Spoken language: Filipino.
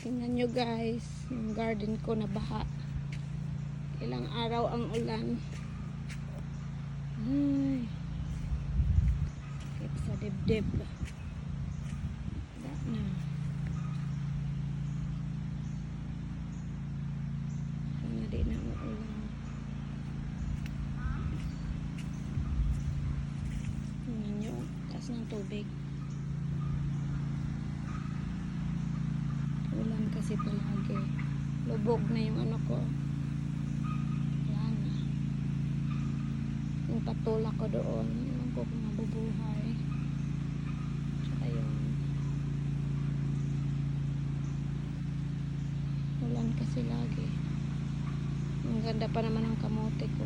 Tingnan nyo guys, yung garden ko na baha. Ilang araw ang ulan. Ay, sakit sa dibdib. Wala na. Sana di na uulan. Tingnan nyo, taas ng tubig. Ulan kasi palagi. Lubog na yung ano ko. Wala na. Yung patula ko doon. Ewan ko kung mabubuhay. Tsaka yun. Ulan kasi lagi. Ang ganda pa naman ng kamote ko.